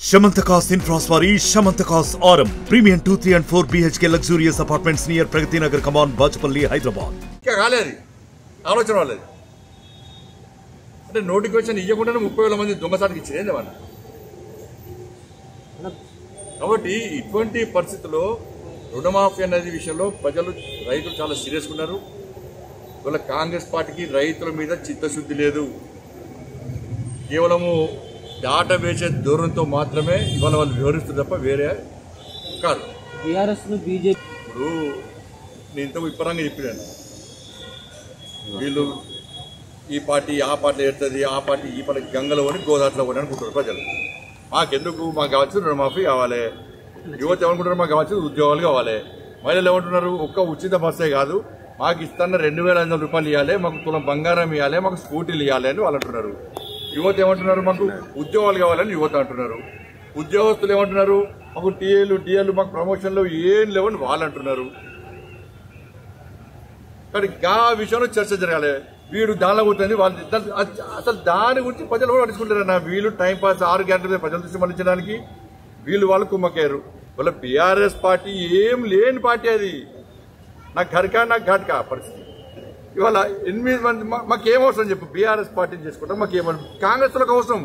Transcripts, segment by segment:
Shamantakas Infraswari, Shamantakas Aurum, premium 2, 3 and 4 BHK luxurious apartments near Pragati Nagar, Kaman, Bachpalli, Hyderabad. क्या गालेरी ఆలోచన వాళ్ళది అంటే notification ఇవ్వకుండానే 30,000 మంది దొంగసాటికి ఇచ్చింది ఏమన్నా కాబట్టి ఇటువంటి పరిస్థితుల్లో రుణమాఫీ అనేది విషయంలో ప్రజలు రైతులు చాలా సీరియస్గా ఉన్నారు. ఇవాళ కాంగ్రెస్ పార్టీకి రైతుల మీద చిత్తశుద్ధి లేదు. కేవలము డాటా వేసే ధోరణితో మాత్రమే ఇవాళ వాళ్ళు వివరిస్తారు తప్ప వేరే కాదు. బీఆర్ఎస్ బీజేపీ ఇప్పుడు నేను ఇంతకు విపరంగా చెప్పాను, వీళ్ళు ఈ పార్టీ ఆ పార్టీ ఎడుతుంది, ఆ పార్టీ ఈ పార్టీ గంగలో అని గోదావరిలో అని అనుకుంటారు ప్రజలు. మాకెందుకు, మాకు కావచ్చు రుణమాఫీ కావాలి, యువత ఏమనుకుంటారు మాకు కావచ్చు ఉద్యోగాలు కావాలి, మహిళలు ఏమంటున్నారు ఒక్క ఉచిత బస్సే కాదు మాకు ఇస్తున్న 2,500 రూపాయలు ఇవ్వాలి, మాకు తులం బంగారం ఇవ్వాలి, మాకు స్కూటీలు ఇవ్వాలి అని వాళ్ళు అంటున్నారు. యువత ఏమంటున్నారు మాకు ఉద్యోగాలు కావాలని యువత అంటున్నారు. ఉద్యోగస్తులు ఏమంటున్నారు మాకు టీఏలు మాకు ప్రమోషన్లు ఏం లేవని వాళ్ళు అంటున్నారు. కానీ ఆ విషయంలో చర్చ జరగాలి. వీడు దానిలో కూర్చొని వాళ్ళు అసలు దాని గురించి ప్రజలు కూడా పట్టించుకుంటారన్న. వీళ్ళు టైంపాస్ 6 గంటల ప్రజల దృష్టి మళ్లించడానికి వాళ్ళు కుమ్మకారు. వాళ్ళ బీఆర్ఎస్ పార్టీ ఏం లేని పార్టీ అది. నాకు ఘర్కా నాకు ఘాట్కా పరిస్థితి. ఇవాళ 8 మంది మాకేం అవసరం చెప్పు, బీఆర్ఎస్ పార్టీని చేసుకుంటాం మాకేమవుతుంది, కాంగ్రెస్లకు అవసరం.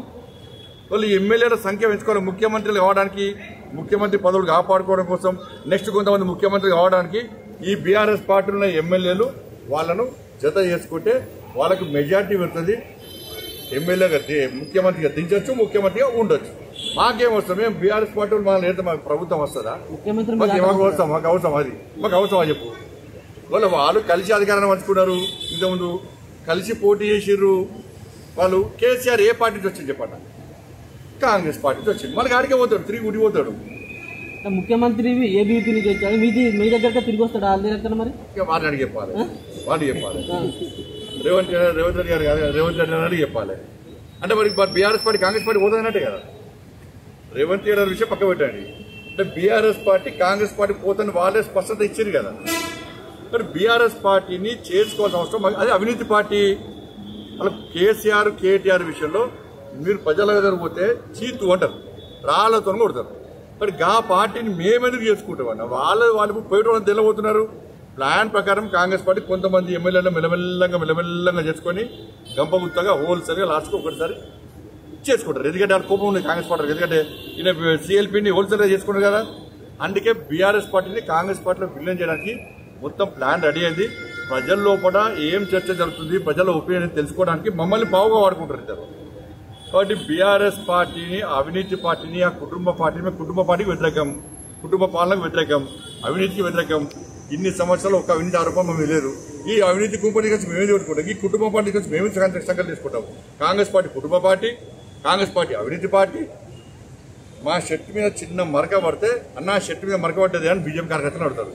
వాళ్ళు ఎమ్మెల్యేల సంఖ్య పెంచుకోవాలి, ముఖ్యమంత్రులు కావడానికి, ముఖ్యమంత్రి పదవులు కాపాడుకోవడం కోసం, నెక్స్ట్ కొంతమంది ముఖ్యమంత్రి కావడానికి ఈ బీఆర్ఎస్ పార్టీలో ఉన్న ఎమ్మెల్యేలు వాళ్ళను జత చేసుకుంటే వాళ్ళకు మెజార్టీ పెడుతుంది. ఎమ్మెల్యేగా ముఖ్యమంత్రిగా దించవచ్చు, ముఖ్యమంత్రిగా ఉండొచ్చు. మాకేం వస్తాం, మేము బీఆర్ఎస్ పార్టీ మనం ఏదో మాకు ప్రభుత్వం వస్తుందా, మాకు అవసరం అది మాకు అవసరమా చెప్పు. వాళ్ళు కలిసి అధికారాన్ని పంచుకున్నారు. ఇంతకుముందు కలిసి పోటీ చేసిర్రు. వాళ్ళు కేసీఆర్ ఏ పార్టీ నుంచి వచ్చింది చెప్పండి, కాంగ్రెస్ పార్టీ నుంచి వచ్చింది. మనకి ఆడికే పోతాడు, తిరిగి ఉడిపోతాడు. ముఖ్యమంత్రి ఏబీపీ నుంచి వచ్చాడు, మీ దగ్గర తిరిగి వస్తాడు వాళ్ళ దగ్గర. మరి వాళ్ళని చెప్పాలి, వాళ్ళు చెప్పాలి. రేవంత్ రెడ్డి గారు చెప్పాలి. అంటే మరి బీఆర్ఎస్ పార్టీ కాంగ్రెస్ పార్టీ పోతుందన్నట్టే కదా. రేవంత్ రెడ్డి గారి విషయం పక్క పెట్టండి. అంటే బీఆర్ఎస్ పార్టీ కాంగ్రెస్ పార్టీ పోతుంది వాళ్ళే స్పష్టత ఇచ్చారు కదా. మరి బీఆర్ఎస్ పార్టీని చేసుకోవాల్సిన అవసరం, అదే అవినీతి పార్టీ. అలా కేసీఆర్ కేటీఆర్ విషయంలో మీరు ప్రజల దగ్గర పోతే చీతు అంటారు, రాళ్లతో కొడతారు. మరి ఆ పార్టీని మేమెందుకు చేసుకుంటామన్నా, వాళ్ళు పోయేట వాళ్ళని తెల్లబోతున్నారు. ప్లాన్ ప్రకారం కాంగ్రెస్ పార్టీ కొంతమంది ఎమ్మెల్యేలను మెల్లమెల్లంగా చేసుకొని గంపగుత్తగా హోల్సేల్గా లాస్ట్కి ఒకటిసారి చేసుకుంటారు. ఎందుకంటే వాళ్ళ కోపం ఉంది కాంగ్రెస్ పార్టీ, ఎందుకంటే ఈయన సిఎల్పీని హోల్సేల్గా చేసుకుంటారు కదా. అందుకే బీఆర్ఎస్ పార్టీని కాంగ్రెస్ పార్టీలో విలీనం చేయడానికి మొత్తం ప్లాన్ రెడీ అయింది. ప్రజల లోపల ఏం చర్చ జరుగుతుంది, ప్రజల ఒపీనియన్ తెలుసుకోవడానికి మమ్మల్ని పావుగా వాడుకుంటారు ఇద్దరు. కాబట్టి బీఆర్ఎస్ పార్టీని, అవినీతి పార్టీని, ఆ కుటుంబ పార్టీకి వ్యతిరేకం, కుటుంబ పాలనకు వ్యతిరేకం, అవినీతికి వ్యతిరేకం. ఇన్ని సంవత్సరాలు ఒక అవినీతి ఆరోపణ మేము లేదు. ఈ అవినీతి కుంపటి కలిసి మేమే పెట్టుకుంటాం, ఈ కుటుంబ పార్టీ కలిసి మేమే సంకల్పం తీసుకుంటాం. కాంగ్రెస్ పార్టీ కుటుంబ పార్టీ, కాంగ్రెస్ పార్టీ అవినీతి పార్టీ. మా షర్ట్ మీద చిన్న మరక పడితే అన్న షర్ట్ మీద మరక పడ్డది అని బీజేపీ కార్యకర్తలు అడుగుతారు.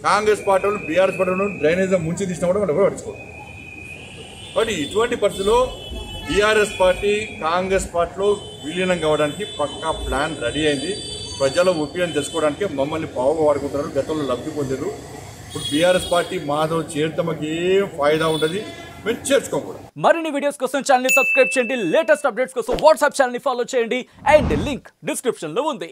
కాంగ్రెస్ పార్టీ వాళ్ళు బీఆర్ఎస్ పార్టీ డ్రైనేజ్ ముంచి తీసినా కూడా మనం ఎవరు పట్టించుకోరు. కాబట్టి ఇటువంటి పరిస్థితుల్లో బీఆర్ఎస్ పార్టీ కాంగ్రెస్ పార్టీలో విలీనం కావడానికి పక్కా ప్లాన్ రెడీ అయింది. ప్రజల ఒపీనియన్ తెలుసుకోవడానికి మమ్మల్ని పావుగా వాడుకుంటారు. గతంలో లబ్ధి పొందారు. ఇప్పుడు బీఆర్ఎస్ పార్టీ మాతో చేరితే మాకు ఏం ఫాయిదా ఉంటుంది, మేము చేర్చుకోకూడదు. మరిన్ని వీడియోస్ కోసం ఛానల్ ని సబ్స్క్రైబ్ చేయండి. లేటెస్ట్ అప్డేట్స్ కోసం వాట్సాప్ ఛానల్ ని ఫాలో చేయండి. అండ్ లింక్ డిస్క్రిప్షన్ లో ఉంది.